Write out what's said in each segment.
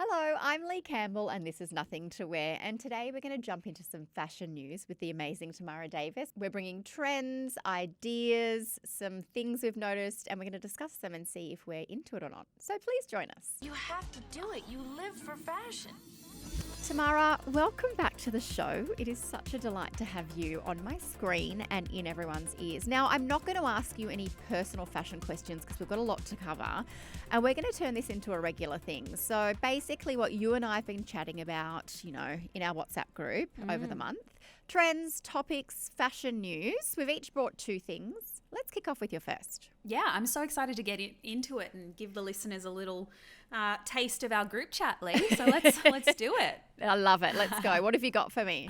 Hello, I'm Leigh Campbell and this is Nothing to Wear. And today we're going to jump into some fashion news with the amazing Tamara. We're bringing trends, ideas, some things we've noticed, and we're going to discuss them and see if we're into it or not. So please join us. You have to do it. You live for fashion. Tamara, welcome back to the show. It is such a delight to have you on my screen and in everyone's ears. Now, I'm not going to ask you any personal fashion questions because we've got a lot to cover, and we're going to turn this into a regular thing. So basically what you and I have been chatting about, in our WhatsApp group over the month, trends, topics, fashion news. We've each brought two things. Let's kick off with your first. Yeah, I'm so excited to get into it and give the listeners a little taste of our group chat, Leigh. So let's do it. I love it. Let's go. What have you got for me?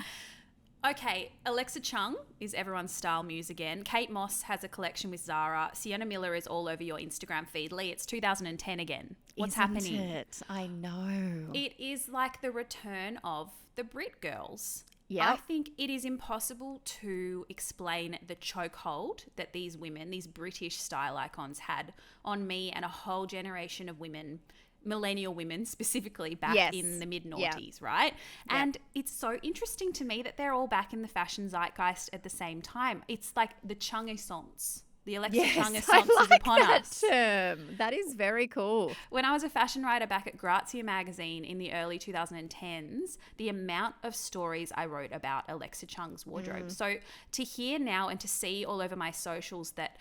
Okay, Alexa Chung is everyone's style muse again. Kate Moss has a collection with Zara. Sienna Miller is all over your Instagram feed. Leigh, it's 2010 again. What's happening? It? I know. It is like the return of the Brit girls. Yeah. I think it is impossible to explain the chokehold that these women, these British style icons had on me and a whole generation of women, millennial women specifically, back in the mid-noughties, right? Yeah. And it's so interesting to me that they're all back in the fashion zeitgeist at the same time. It's like the Chungessence. The Alexa Chungessence is upon us. Term. That is very cool. When I was a fashion writer back at Grazia magazine in the early 2010s, the amount of stories I wrote about Alexa Chung's wardrobe. So to hear now and to see all over my socials that,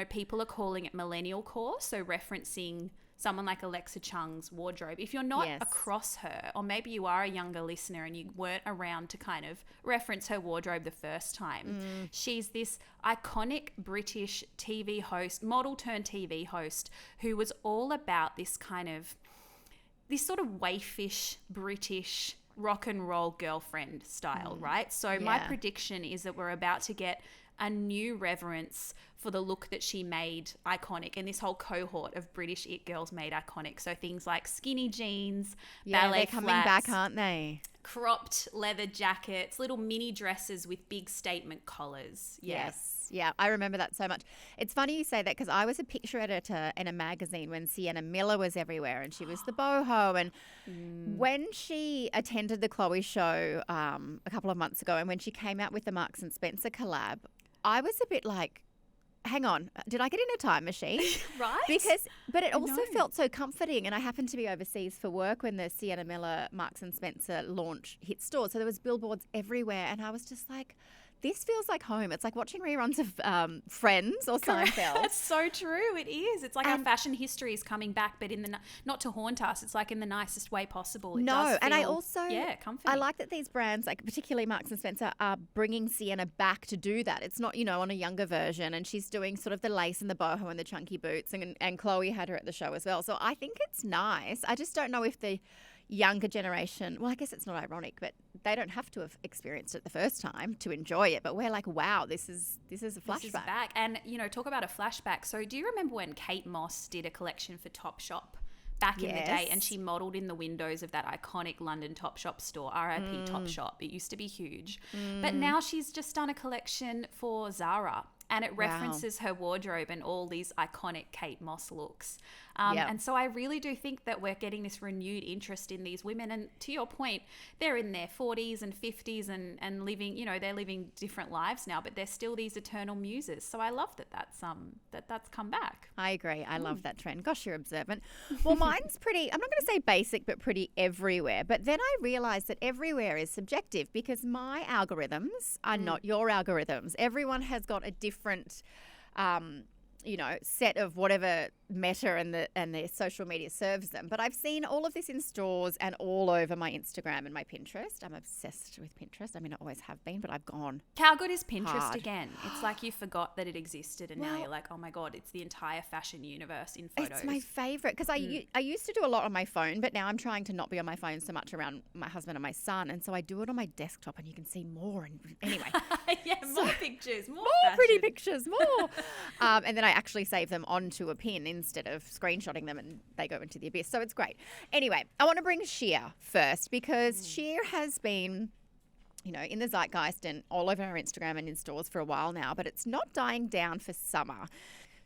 people are calling it millennial core, so referencing someone like Alexa Chung's wardrobe. If you're not across her, or maybe you are a younger listener and you weren't around to kind of reference her wardrobe the first time, she's this iconic British TV host, model turned TV host, who was all about this sort of waifish British rock and roll girlfriend style, right? So my prediction is that we're about to get a new reverence for the look that she made iconic, and this whole cohort of British it girls made iconic. So things like skinny jeans, ballet they're coming flats, back, aren't they? cropped leather jackets, little mini dresses with big statement collars. Yes. Yeah, I remember that so much. It's funny you say that because I was a picture editor in a magazine when Sienna Miller was everywhere and she was the boho. And when she attended the Chloe show a couple of months ago and when she came out with the Marks and Spencer collab, I was a bit like, hang on, did I get in a time machine? Right? But it also felt so comforting. And I happened to be overseas for work when the Sienna Miller Marks and Spencer launch hit stores. So there was billboards everywhere. And I was just like, this feels like home. It's like watching reruns of Friends or Seinfeld. That's so true. It is. It's like our fashion history is coming back, but not to haunt us. It's like in the nicest way possible. It does feel, and I also comforting. I like that these brands, like particularly Marks and Spencer, are bringing Sienna back to do that. It's not on a younger version, and she's doing sort of the lace and the boho and the chunky boots, and Chloe had her at the show as well. So I think it's nice. I just don't know if the younger generation, well, I guess it's not ironic, but they don't have to have experienced it the first time to enjoy it. But we're like, wow, this is a flashback. This is back. And, talk about a flashback. So do you remember when Kate Moss did a collection for Topshop back in the day, and she modelled in the windows of that iconic London Topshop store, RIP Topshop. It used to be huge. But now she's just done a collection for Zara. And it references her wardrobe and all these iconic Kate Moss looks. And so I really do think that we're getting this renewed interest in these women. And to your point, they're in their 40s and 50s and living, they're living different lives now, but they're still these eternal muses. So I love that's come back. I agree. I love that trend. Gosh, you're observant. Well, mine's pretty, I'm not going to say basic, but pretty everywhere. But then I realized that everywhere is subjective because my algorithms are not your algorithms. Everyone has got a different set of whatever Meta and their social media serves them. But I've seen all of this in stores and all over my Instagram and my Pinterest. I'm obsessed with Pinterest. I mean, I always have been, but I've gone How good is Pinterest hard. Again? It's like you forgot that it existed and now you're like, oh my God, it's the entire fashion universe in photos. It's my favorite because I used to do a lot on my phone, but now I'm trying to not be on my phone so much around my husband and my son. And so I do it on my desktop and you can see more. And anyway. More pictures, more pretty pictures, more. And then I actually save them onto a pin instead of screenshotting them and they go into the abyss. So it's great. Anyway, I want to bring sheer first because sheer has been, in the zeitgeist and all over our Instagram and in stores for a while now, but it's not dying down for summer.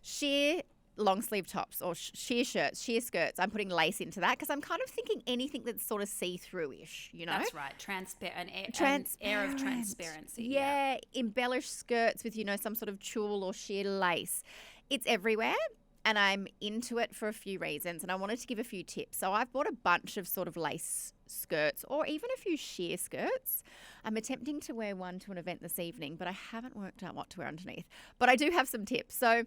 Sheer long sleeve tops or sheer shirts, sheer skirts, I'm putting lace into that because I'm kind of thinking anything that's sort of see-through-ish, you know? That's right. An air of transparency. Yeah, embellished skirts with, some sort of tulle or sheer lace. It's everywhere. And I'm into it for a few reasons, and I wanted to give a few tips. So I've bought a bunch of sort of lace skirts or even a few sheer skirts. I'm attempting to wear one to an event this evening, but I haven't worked out what to wear underneath. But I do have some tips. So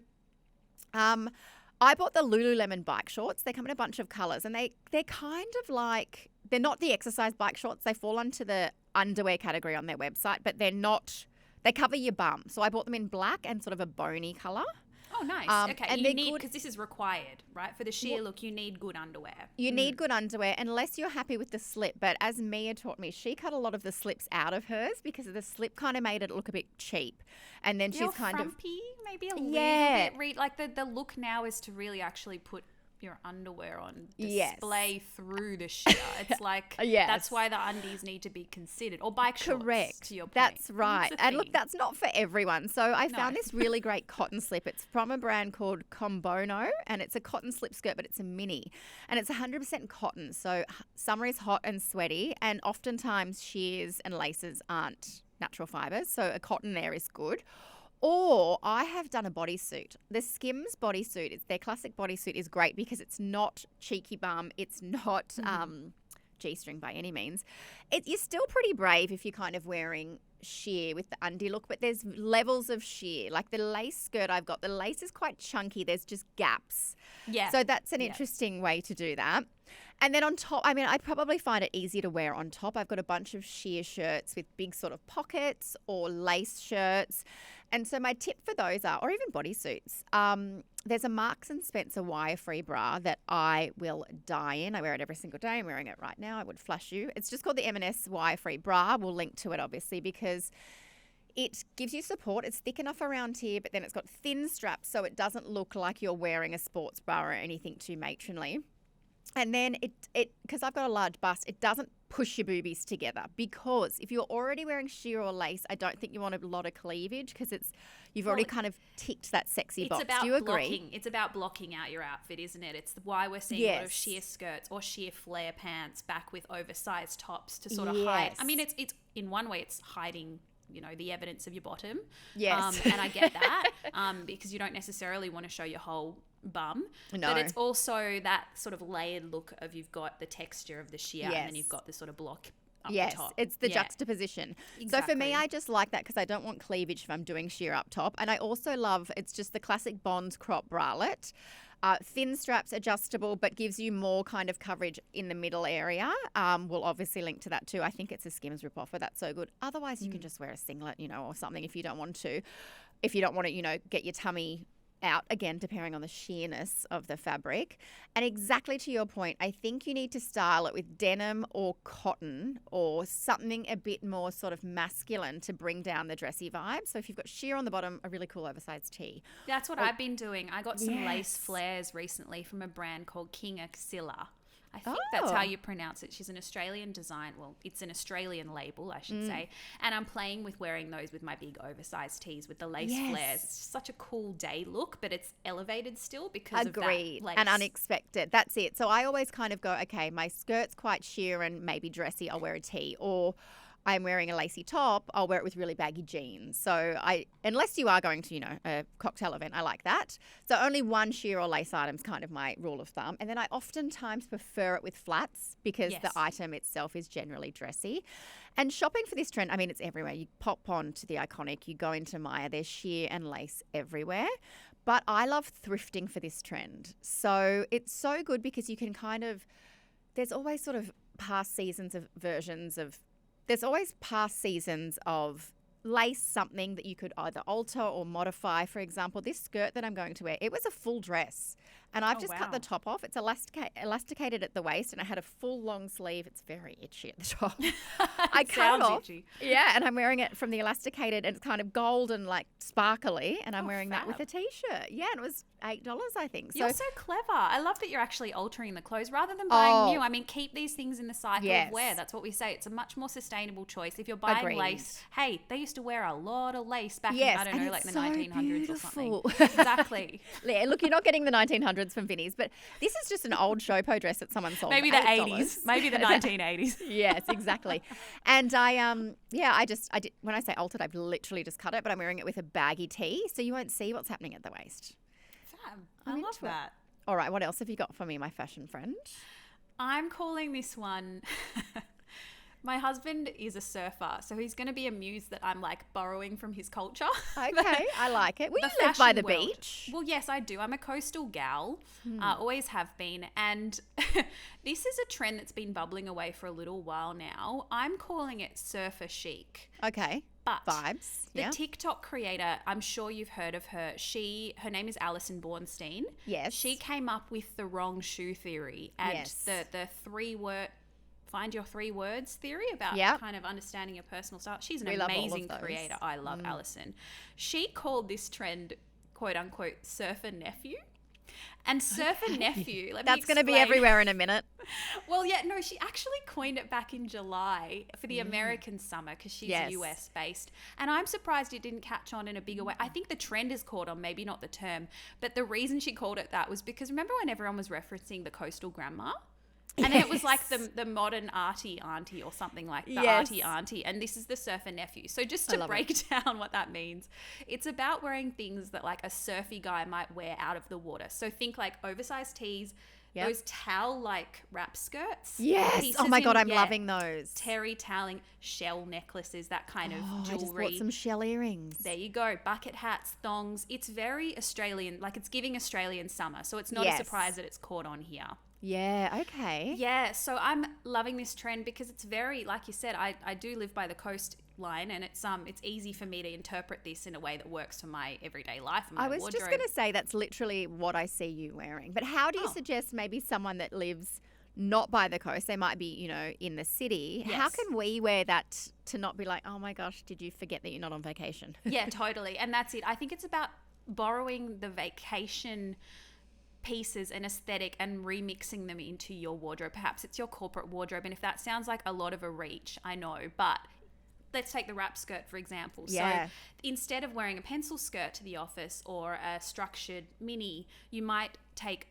I bought the Lululemon bike shorts. They come in a bunch of colours, and they're kind of like, they're not the exercise bike shorts. They fall into the underwear category on their website, but they cover your bum. So I bought them in black and sort of a bony colour. Oh, nice. Okay. And you need, because this is required, right? For the sheer look, you need good underwear. You need good underwear unless you're happy with the slip. But as Mia taught me, she cut a lot of the slips out of hers because the slip kind of made it look a bit cheap. And then she's kind frumpy, maybe a little bit. Like the look now is to really actually put your underwear on display through the sheer. It's like that's why the undies need to be considered, or bike shorts. Correct. To your point. That's right. And look, that's not for everyone. So I found this really great cotton slip. It's from a brand called Combono, and it's a cotton slip skirt, but it's a mini, and it's 100% cotton. So summer is hot and sweaty, and oftentimes sheers and laces aren't natural fibers. So a cotton there is good. Or I have done a bodysuit. The Skims bodysuit, their classic bodysuit, is great because it's not cheeky bum. It's not G-string by any means. You're still pretty brave if you're kind of wearing sheer with the undie look, but there's levels of sheer. Like the lace skirt I've got, the lace is quite chunky. There's just gaps. Yeah. So that's an interesting way to do that. And then on top, I'd probably find it easier to wear on top. I've got a bunch of sheer shirts with big sort of pockets or lace shirts. And so my tip for those are, or even bodysuits, there's a Marks & Spencer wire-free bra that I will die in. I wear it every single day. I'm wearing it right now. I would flash you. It's just called the M&S wire-free bra. We'll link to it, obviously, because it gives you support. It's thick enough around here, but then it's got thin straps so it doesn't look like you're wearing a sports bra or anything too matronly. And then because I've got a large bust, it doesn't push your boobies together, because if you're already wearing sheer or lace, I don't think you want a lot of cleavage because you've already kind of ticked that sexy box. Do you agree? It's about blocking out your outfit, isn't it? It's why we're seeing a lot of sheer skirts or sheer flare pants back with oversized tops to sort of hide. I mean, it's in one way it's hiding the evidence of your bottom. Yes. And I get that because you don't necessarily want to show your whole bum. No. But it's also that sort of layered look of you've got the texture of the sheer and then you've got this sort of block up the top. It's the juxtaposition. Exactly. So for me, I just like that because I don't want cleavage if I'm doing sheer up top. And I also love, it's just the classic Bonds crop bralette. Thin straps, adjustable, but gives you more kind of coverage in the middle area. We'll obviously link to that too. I think it's a Skims ripoff, but that's so good. Otherwise, you can just wear a singlet, or something if you don't want to. If you don't want to, get your tummy out, again, depending on the sheerness of the fabric. And exactly to your point, I think you need to style it with denim or cotton or something a bit more sort of masculine to bring down the dressy vibe. So if you've got sheer on the bottom, a really cool oversized tee. That's what I've been doing. I got some lace flares recently from a brand called King Axilla. I think that's how you pronounce it. She's an Australian design. Well, it's an Australian label, I should say. And I'm playing with wearing those with my big oversized tees with the lace flares. It's just such a cool day look, but it's elevated still because of that lace. And unexpected. That's it. So I always kind of go, okay, my skirt's quite sheer and maybe dressy. I'll wear a tee. Or I'm wearing a lacy top, I'll wear it with really baggy jeans. So unless you are going to, a cocktail event, I like that. So only one sheer or lace item is kind of my rule of thumb. And then I oftentimes prefer it with flats because the item itself is generally dressy. And shopping for this trend, it's everywhere. You pop on to the Iconic, you go into Maya, there's sheer and lace everywhere. But I love thrifting for this trend. So it's so good because you can there's always sort of past seasons of There's always past seasons of lace something that you could either alter or modify. For example, this skirt that I'm going to wear, it was a full dress And I've Oh, just cut wow. the top off. It's elasticated at the waist, and I had a full long sleeve. It's very itchy at the top. I cut it Sounds off. itchy. Yeah, and I'm wearing it from the elasticated, and it's kind of gold and like sparkly, and I'm Oh, wearing that with fab. a t-shirt. Yeah, and it was $8, I think. You're so clever. I love that you're actually altering the clothes rather than buying new. I mean, keep these things in the cycle Yes. of wear. That's what we say. It's a much more sustainable choice. If you're buying Agreed. lace, hey, they used to wear a lot of lace back Yes, in, I don't and know, like it's the so 1900s or something. beautiful. Exactly. Yeah, look, you're not getting the 1900s from Vinnie's, but this is just an old Shopo dress that someone sold. Maybe for the $8. 80s. Maybe the 1980s. Yes, exactly. And I did, when I say altered, I've literally just cut it, but I'm wearing it with a baggy tee, so you won't see what's happening at the waist. Fab. I'm I love into it. that. All right, what else have you got for me, my fashion friend? I'm calling this one. My husband is a surfer, so he's going to be amused that I'm like borrowing from his culture. Okay, I like it. Well, The you live by fashion the world. beach. Well, yes, I do. I'm a coastal gal, always have been. And this is a trend that's been bubbling away for a little while now. I'm calling it surfer chic. Okay, But vibes. the Yeah. TikTok creator, I'm sure you've heard of her. Her name is Alison Bornstein. Yes. She came up with the wrong shoe theory and Yes. the find your 3 words theory about Yep. kind of understanding your personal style. She's an We love all of amazing those. creator. I love Alison. She called this trend, quote unquote, surfer nephew. And surfer nephew, let me That's going to be explain. everywhere in a minute. Well, yeah, no, she actually coined it back in July for the American summer because she's Yes. US based. And I'm surprised it didn't catch on in a bigger way. I think the trend is caught on, maybe not the term. But the reason she called it that was because remember when everyone was referencing the coastal grandma? And then it was like the modern arty auntie or something like the Yes. arty auntie. And this is the surfer nephew. So just I to love break down what that means, it's about wearing things that like a surfy guy might wear out of the water. So think like oversized tees, Yep. those towel-like wrap skirts. Yes. pieces Oh my God, in- I'm yeah, loving those. terry toweling, shell necklaces, that kind of Oh, I just jewelry. bought some shell earrings. There you go. Bucket hats, thongs. It's very Australian, like it's giving Australian summer. So it's not Yes. a surprise that it's caught on here. Yeah, okay. Yeah, so I'm loving this trend because it's very, like you said, I do live by the coastline and it's easy for me to interpret this in a way that works for my everyday life and my I was wardrobe. just going to say that's literally what I see you wearing. But how do you Oh. suggest maybe someone that lives not by the coast, they might be, in the city. How Yes. can we wear that to not be like, oh my gosh, did you forget that you're not on vacation? Yeah, totally. And that's it. I think it's about borrowing the vacation pieces and aesthetic and remixing them into your wardrobe. Perhaps it's your corporate wardrobe. And if that sounds like a lot of a reach, I know, but let's take the wrap skirt, for example. Yeah. So instead of wearing a pencil skirt to the office or a structured mini, you might take,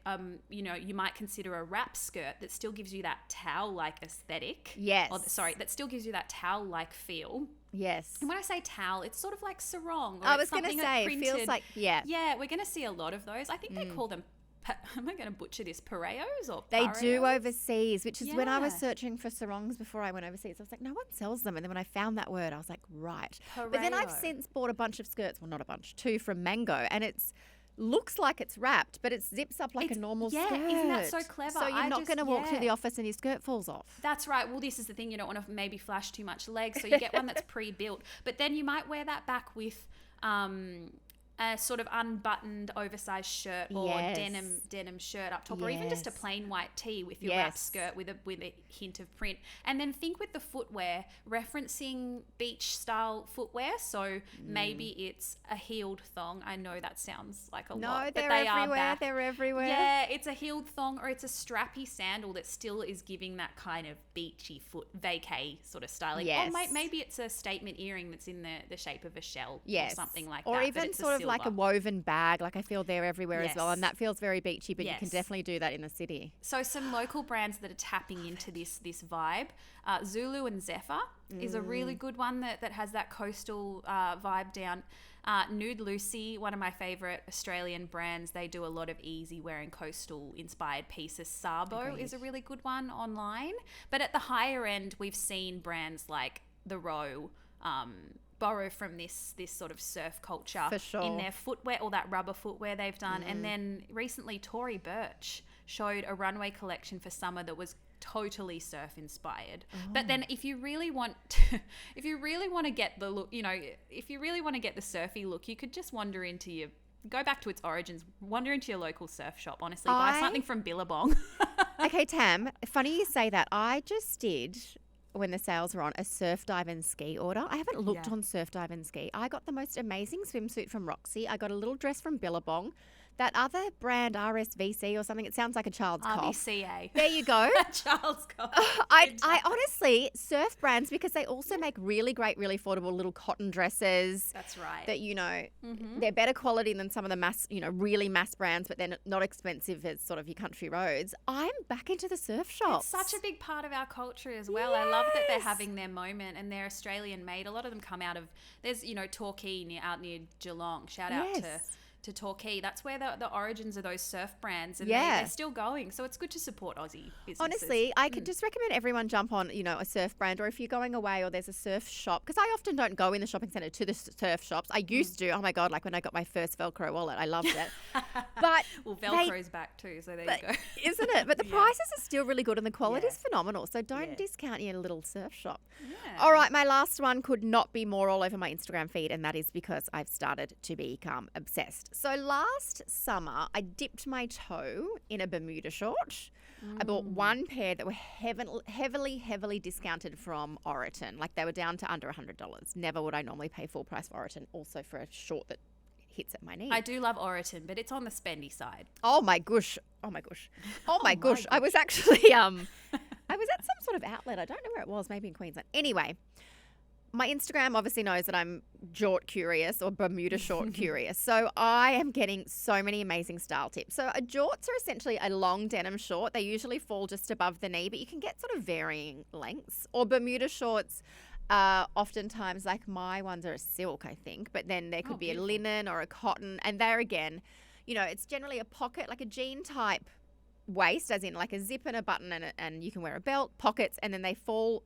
you might consider a wrap skirt that still gives you that towel-like aesthetic. Yes. That still gives you that towel-like feel. Yes. And when I say towel, it's sort of like sarong. Or I it's was going to something say, it printed. feels like, yeah. Yeah, we're going to see a lot of those. I think they call them, am I going to butcher this, pareos or They do pareos? overseas, which is when I was Yeah. searching for sarongs before I went overseas. I was like, no one sells them. And then when I found that word, I was like, right. But then I've Pareo. since bought a bunch of skirts. Well, not a bunch, 2 from Mango. And it's looks like it's wrapped, but it zips up like a normal skirt. yeah, isn't that so clever? So you're I not just- going to walk yeah. through the office and your skirt falls off. That's right. Well, this is the thing. You don't want to maybe flash too much leg. So you get one that's pre-built. But then you might wear that back with a sort of unbuttoned oversized shirt or Yes. denim shirt up top, or even just a Yes. plain white tee with your wrap Yes. skirt with a hint of print. And then think with the footwear, referencing beach style footwear. So maybe it's a heeled thong. I know that sounds like a No, lot, but they're they are everywhere. back. They're everywhere. Yeah, it's a heeled thong or it's a strappy sandal that still is giving that kind of beachy foot vacay sort of styling. Yes. Or maybe it's a statement earring that's in the shape of a shell Yes. or something like or that. but even it's sort of like a silver. woven bag. Like I feel they're everywhere as well. Yes. And that feels very beachy, but you can Yes. definitely do that in the city. So some local brands that are tapping into this vibe. Zulu and Zephyr is a really good one that has that coastal vibe down. Nude Lucy, one of my favorite Australian brands, they do a lot of easy wearing coastal inspired pieces. Sabo is a really good one online. But at the higher end, we've seen brands like The Row borrow from this sort of surf culture For sure. in their footwear, or that rubber footwear they've done. And then recently Tory Burch showed a runway collection for summer that was totally surf inspired. But then if you really want to get the look, if you really want to get the surfy look, you could just wander into your go back to its origins. Wander into your local surf shop, honestly. Buy something from Billabong. Okay, Tam, funny you say that. I just did, when the sales were on, a surf, dive and ski order. I haven't looked on surf, dive and ski. I got the most amazing swimsuit from Roxy. I got a little dress from Billabong. That other brand, RSVC or something, it sounds like a child's cough. RVCA. There you go. Child's cough. I honestly, surf brands, because they also make really great, really affordable little cotton dresses. That's right. That, you know, they're better quality than some of the mass, you know, really mass brands, but they're not expensive as sort of your country roads. I'm back into the surf shops. It's such a big part of our culture as well. I love that they're having their moment and they're Australian made. A lot of them come out of, there's, you know, Torquay out near Geelong. Shout out to Torquay. That's where the origins of those surf brands, and they're still going. So it's good to support Aussie businesses. Honestly, I could just recommend everyone jump on, you know, a surf brand, or if you're going away or there's a surf shop, because I often don't go in the shopping centre to the surf shops. I used to. Oh my God, like when I got my first Velcro wallet, I loved it. But well, Velcro's back too, so there you go. Isn't it? But the prices are still really good and the quality is phenomenal. So don't discount your little surf shop. Yeah. All right, my last one could not be more all over my Instagram feed, and that is because I've started to become obsessed. So last summer, I dipped my toe in a Bermuda short. I bought one pair that were heavily discounted from Oroton. Like they were down to under $100. Never would I normally pay full price for Oroton. Also for a short that hits at my knee. I do love Oroton, but it's on the spendy side. Oh my gosh. I was actually I was at some sort of outlet. I don't know where it was, maybe in Queensland. Anyway, my Instagram obviously knows that I'm jort curious or Bermuda short curious. So I am getting so many amazing style tips. So jorts are essentially a long denim short. They usually fall just above the knee, but you can get sort of varying lengths. Or Bermuda shorts, oftentimes, like my ones are a silk, I think, but then there could be a linen or a cotton. And there again, you know, it's generally a pocket, like a jean type waist, as in like a zip and a button, and you can wear a belt, pockets, and then they fall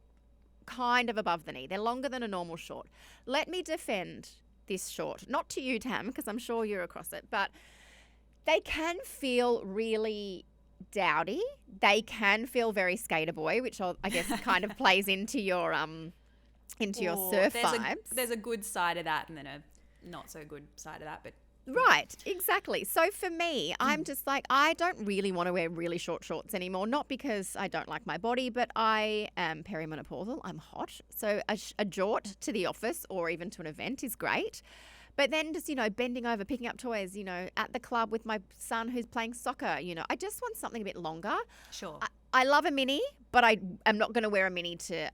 kind of above the knee. They're longer than a normal short. Let me defend this short. Not to you, Tam, because I'm sure you're across it, but they can feel really dowdy. They can feel very skater boy, which I guess kind of plays into your surf vibes. There's a good side of that and then a not so good side of that, but right, exactly. So for me, I'm just like, I don't really want to wear really short shorts anymore. Not because I don't like my body, but I am perimenopausal. I'm hot. So a jort to the office or even to an event is great. But then just, you know, bending over, picking up toys, you know, at the club with my son who's playing soccer, you know, I just want something a bit longer. Sure. I love a mini, but I am not going to wear a mini to,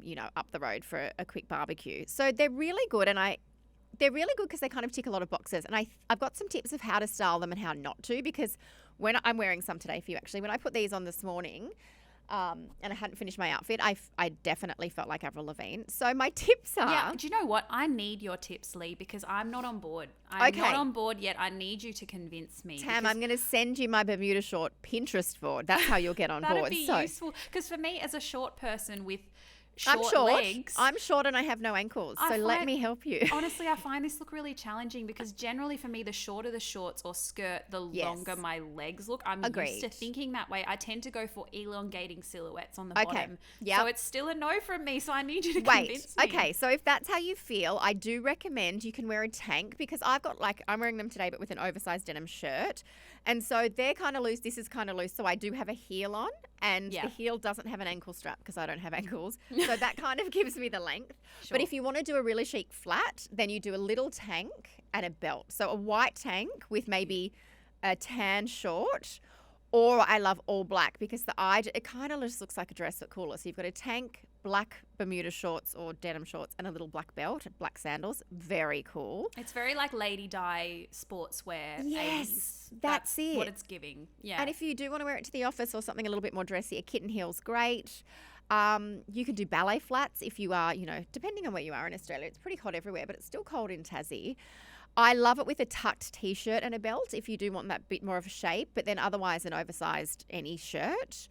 you know, up the road for a quick barbecue. So they're really good, and they're really good because they kind of tick a lot of boxes. And I've got some tips of how to style them and how not to, because when I'm wearing some today for you, actually, when I put these on this morning and I hadn't finished my outfit, I definitely felt like Avril Lavigne. So my tips are... Yeah, do you know what? I need your tips, Leigh, because I'm not on board. I'm not on board yet. I need you to convince me. Tam, I'm going to send you my Bermuda short Pinterest board. That's how you'll get on board. That'd be useful. Because for me, as a short person with... legs. I'm short and I have no ankles, so let me help you. Honestly, I find this look really challenging because generally for me, the shorter the shorts or skirt, the longer my legs look. I'm used to thinking that way. I tend to go for elongating silhouettes on the bottom. Yep. So it's still a no from me, so I need you to convince me. Okay, so if that's how you feel, I do recommend you can wear a tank, because I'm wearing them today but with an oversized denim shirt. And so they're kind of loose. This is kind of loose. So I do have a heel on, and the heel doesn't have an ankle strap because I don't have ankles. So that kind of gives me the length. Sure. But if you want to do a really chic flat, then you do a little tank and a belt. So a white tank with maybe a tan short, or I love all black because it kind of just looks like a dress but cooler. So you've got a tank, black Bermuda shorts or denim shorts, and a little black belt, black sandals. Very cool. It's very like Lady Di sportswear. Yes, that's it. What it's giving. Yeah. And if you do want to wear it to the office or something a little bit more dressy, a kitten heel's great. You can do ballet flats if you are, you know, depending on where you are in Australia. It's pretty hot everywhere, but it's still cold in Tassie. I love it with a tucked T-shirt and a belt if you do want that bit more of a shape, but then otherwise an oversized any shirt.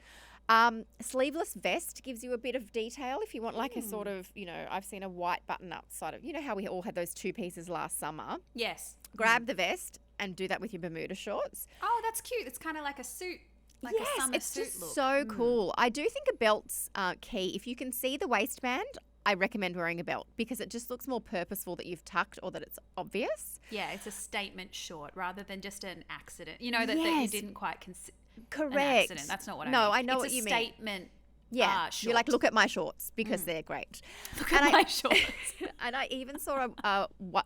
Sleeveless vest gives you a bit of detail if you want like a sort of, you know, I've seen a white button-up side of, you know how we all had those two pieces last summer? Yes. Grab the vest and do that with your Bermuda shorts. Oh, that's cute. It's kind of like a suit. Like a summer it's suit just look. so cool. I do think a belt's key. If you can see the waistband I recommend wearing a belt because it just looks more purposeful that you've tucked or that it's obvious. Yeah, it's a statement short rather than just an accident. You know, that you didn't quite Correct. An accident. That's not what I mean. No, I know it's what you mean. It's a statement. Yeah, you're like, short. look at my shorts because they're great. Look at my shorts. And I even saw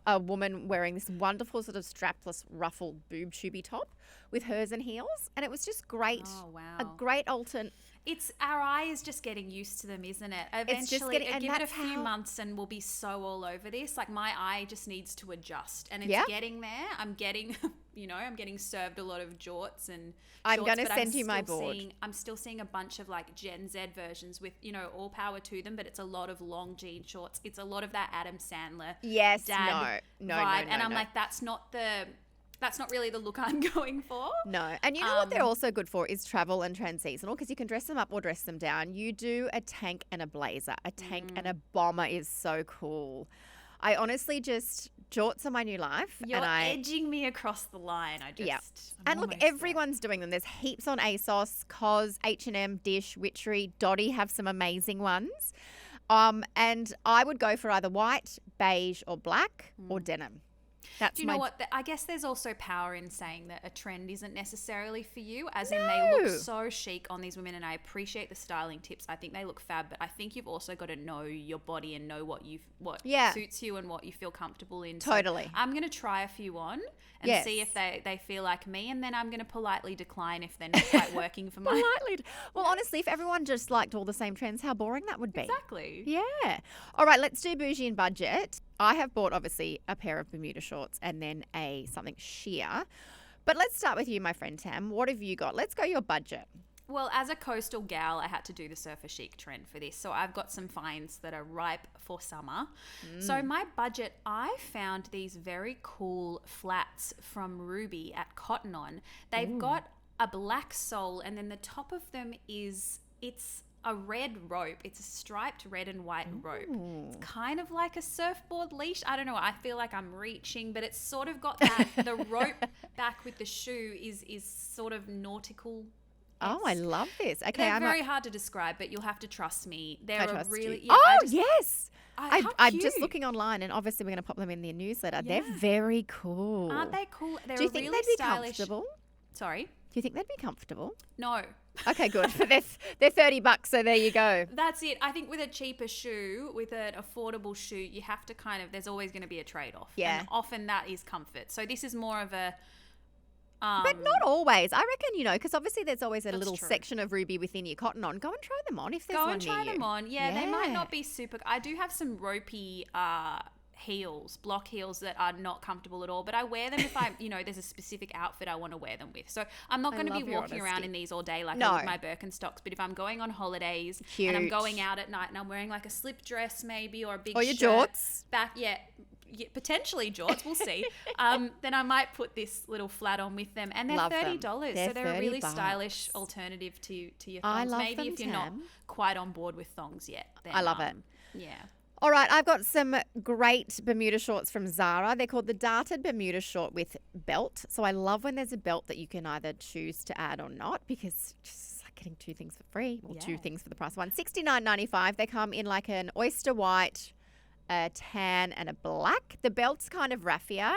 a woman wearing this wonderful sort of strapless ruffled boob tubey top with hers and heels, and it was just great. Oh, wow. A great alternate. It's our eye is just getting used to them, isn't it? It's just Eventually, getting- give and it a that's few how- months and we'll be so all over this. Like my eye just needs to adjust, and it's Yeah. getting there. I'm getting, I'm getting served a lot of jorts and. I'm shorts, gonna but send you my still board. I'm still seeing a bunch of like Gen Z versions with, all power to them, but it's a lot of long jean shorts. It's a lot of that Adam Sandler Yes, dad no, vibe, no, and I'm no. like, that's not really the look I'm going for. No. And you know what they're also good for is travel and transseasonal because you can dress them up or dress them down. You do a tank and a blazer. A tank and a bomber is so cool. I honestly just, jorts are my new life. You're and edging me across the line. I'm And look, almost there. everyone's doing them. There's heaps on ASOS, COS, H&M, Dish, Witchery, Dotty have some amazing ones. And I would go for either white, beige or black or denim. That's Do you know what? I guess there's also power in saying that a trend isn't necessarily for you, as in they look so chic on these women, and I appreciate the styling tips. I think they look fab, but I think you've also got to know your body and know what suits you and what you feel comfortable in. Totally. So I'm going to try a few on and see if they feel like me, and then I'm going to politely decline if they're not quite working for my... Politely. Well, honestly, if everyone just liked all the same trends, how boring that would be. Exactly. Yeah. All right, let's do bougie and budget. I have bought, obviously, a pair of Bermuda shorts and then something sheer. But let's start with you, my friend Tam. What have you got? Let's go your budget. Well, as a coastal gal, I had to do the surfer chic trend for this. So I've got some finds that are ripe for summer. So my budget, I found these very cool flats from Ruby at Cotton On. They've got a black sole, and then the top of them it's a red rope. It's a striped red and white rope. It's kind of like a surfboard leash. I don't know. I feel like I'm reaching, but it's sort of got that. The rope back with the shoe is sort of nautical. Oh, I love this. Okay, They're very hard to describe, but you'll have to trust me. They're I a trust really you. yeah, Yes. how I'm just cute. looking online, and obviously we're going to pop them in the newsletter. Yeah. They're very cool. Aren't they cool? They're Do you think really they'd be stylish. comfortable? Sorry, Do you think they'd be comfortable? no. Okay, good. they're $30, so there you go. That's it. I think with a cheaper shoe, with an affordable shoe, you have to there's always going to be a trade-off. Yeah. And often that is comfort. So this is more of a... But not always. I reckon, because obviously there's always a That's little true. section of Ruby within your Cotton On. Go and try them on if there's Go one and try near them you. on. Yeah, they might Yeah. not be super... I do have some ropey heels, block heels that are not comfortable at all, but I wear them if there's a specific outfit I want to wear them with. So I'm not going to be love your walking around honesty. in these all day like No. I would my Birkenstocks, but if I'm going on holidays and I'm Cute. going out at night and I'm wearing like a slip dress maybe or a big Or your shirt jorts. potentially jorts, we'll see. Then I might put this little flat on with them, and they're Love them. $30, They're so they're a really $30. stylish alternative to your I thongs. love Maybe them, if you're not Tam. quite on board with thongs yet. Then, I love it. Yeah. All right, I've got some great Bermuda shorts from Zara. They're called the darted Bermuda short with belt. So I love when there's a belt that you can either choose to add or not, because it's just like getting two things for free, or two Yeah. things for the price of one. $69.95. They come in like an oyster white, a tan and a black. The belt's kind of raffier.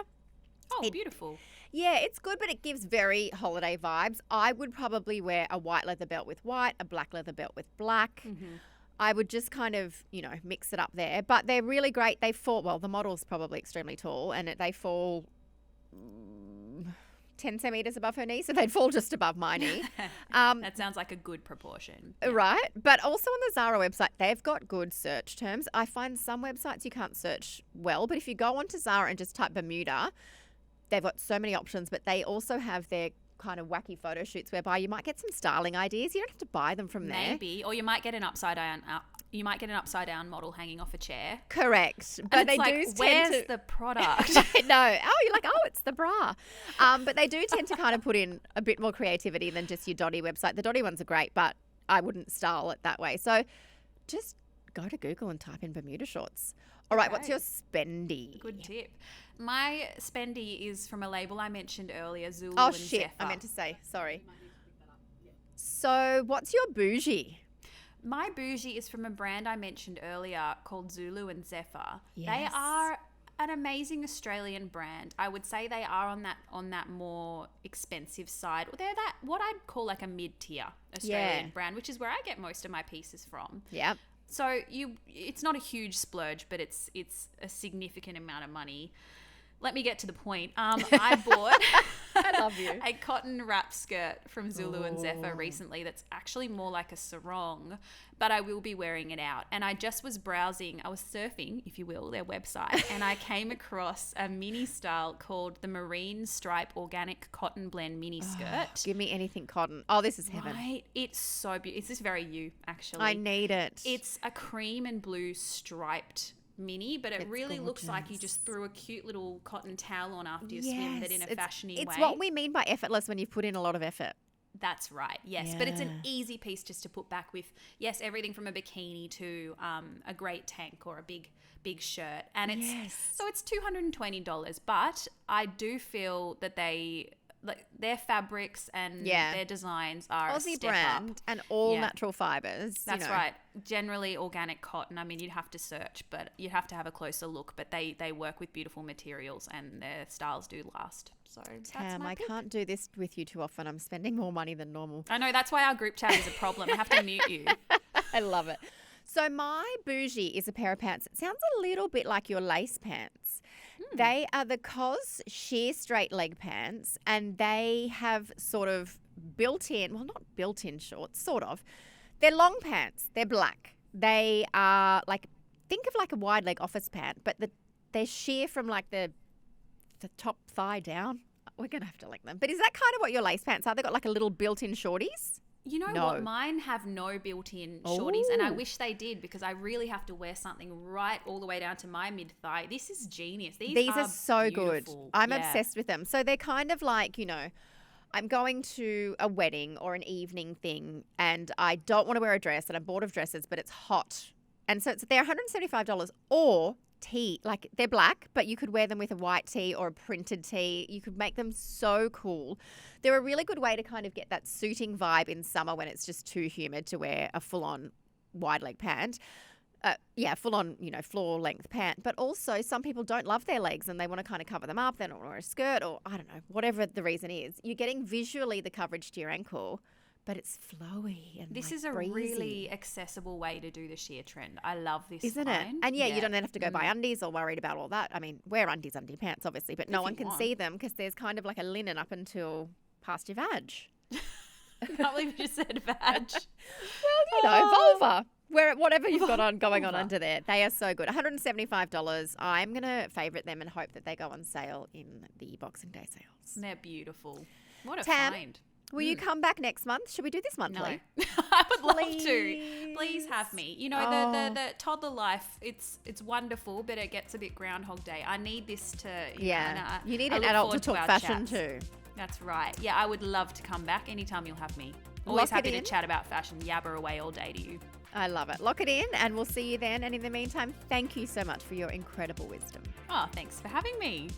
Oh, beautiful. Yeah, it's good, but it gives very holiday vibes. I would probably wear a white leather belt with white, a black leather belt with black. I would just kind of, mix it up there. But they're really great. They fall, well, the model's probably extremely tall, and they fall 10 centimetres above her knee, so they'd fall just above my knee. That sounds like a good proportion. Yeah. Right. But also on the Zara website, they've got good search terms. I find some websites you can't search well, but if you go onto Zara and just type Bermuda, they've got so many options, but they also have their kind of wacky photo shoots whereby you might get some styling ideas. You don't have to buy them from there. Maybe, or you might get an upside down model hanging off a chair. Correct. But And they it's like, do tend where's to... the product? No. Oh, you're like, it's the bra. But they do tend to kind of put in a bit more creativity than just your Dotty website. The Dotty ones are great, but I wouldn't style it that way. So just go to Google and type in Bermuda shorts. All right, what's Okay. your spendy? Good tip. My spendy is from a label I mentioned earlier, Zulu Oh, and shit. Zephyr. I meant to say. Sorry. So what's your bougie? My bougie is from a brand I mentioned earlier called Zulu and Zephyr. They Yes. are an amazing Australian brand. I would say they are on that more expensive side. They're that what I'd call like a mid-tier Australian brand, which is where I get most of my pieces from. Yep. So it's not a huge splurge, but it's a significant amount of money. Let me get to the point. I bought I love you. a cotton wrap skirt from Zulu and Zephyr recently that's actually more like a sarong, but I will be wearing it out. And I just was browsing, I was surfing, if you will, their website, and I came across a mini style called the Marine Stripe Organic Cotton Blend mini skirt. Give me anything cotton. Oh, this is heaven. Right? It's so beautiful. It's just very you, actually. I need it. It's a cream and blue striped mini, but it It's really looks like you gorgeous. just threw a cute little cotton towel on after you swim, but in a fashiony way. It's what we mean by effortless when you've put in a lot of effort. That's right, yes. But it's an Yeah. easy piece just to put back with, yes, everything from a bikini to a great tank or a big shirt. And it's Yes. so it's $220, but I do feel that their fabrics and their designs are a Aussie step brand up. and all Yeah. natural fibers. That's right. Generally organic cotton. I mean, you'd have to search, but you'd have to have a closer look. But they work with beautiful materials and their styles do last. So that's Tam, my I pick. can't do this with you too often. I'm spending more money than normal. I know, that's why our group chat is a problem. I have to mute you. I love it. So my bougie is a pair of pants. It sounds a little bit like your lace pants. They are the COS sheer straight leg pants, and they have sort of built-in, well, not built-in shorts, sort of. They're long pants. They're black. They are like, think of like a wide leg office pant, but they're sheer from like the top thigh down. We're going to have to link them. But is that kind of what your lace pants are? They got like a little built-in shorties? You know No. what? Mine have no built-in shorties, and I Ooh. wish they did because I really have to wear something right all the way down to my mid-thigh. This is genius. These are so beautiful. good. I'm Yeah. obsessed with them. So they're kind of like, I'm going to a wedding or an evening thing and I don't want to wear a dress and I'm bored of dresses, but it's hot. And so they're $175 or tee. Like they're black, but you could wear them with a white tee or a printed tee. You could make them so cool. They're a really good way to kind of get that suiting vibe in summer when it's just too humid to wear a full-on wide leg pant. Full on, floor length pant. But also some people don't love their legs and they want to kind of cover them up. They don't want to wear a skirt or I don't know, whatever the reason is. You're getting visually the coverage to your ankle, but it's flowy and This like is a breezy. really accessible way to do the sheer trend. I love this Isn't it? line. And you don't then have to go buy undies or worried about all that. I mean, wear undies under your pants, obviously, but no If one you can want. see them because there's kind of like a linen up until past your vag. I can't believe you just said vag. Vulva. Whatever you've got on going on Vulva. under there. They are so good. $175. I'm going to favourite them and hope that they go on sale in the Boxing Day sales. They're beautiful. What a Tam, find. Will you come back next month? Should we do this No, monthly? I would love to. Please have me. You know, Oh. the toddler life, it's wonderful, but it gets a bit Groundhog Day. I need this to, Yeah. You need I an look adult to forward talk our fashion chats. too. That's right. Yeah, I would love to come back anytime you'll have me. Always Lock it happy to in. chat about fashion. Yabber away all day to you. I love it. Lock it in and we'll see you then. And in the meantime, thank you so much for your incredible wisdom. Oh, thanks for having me.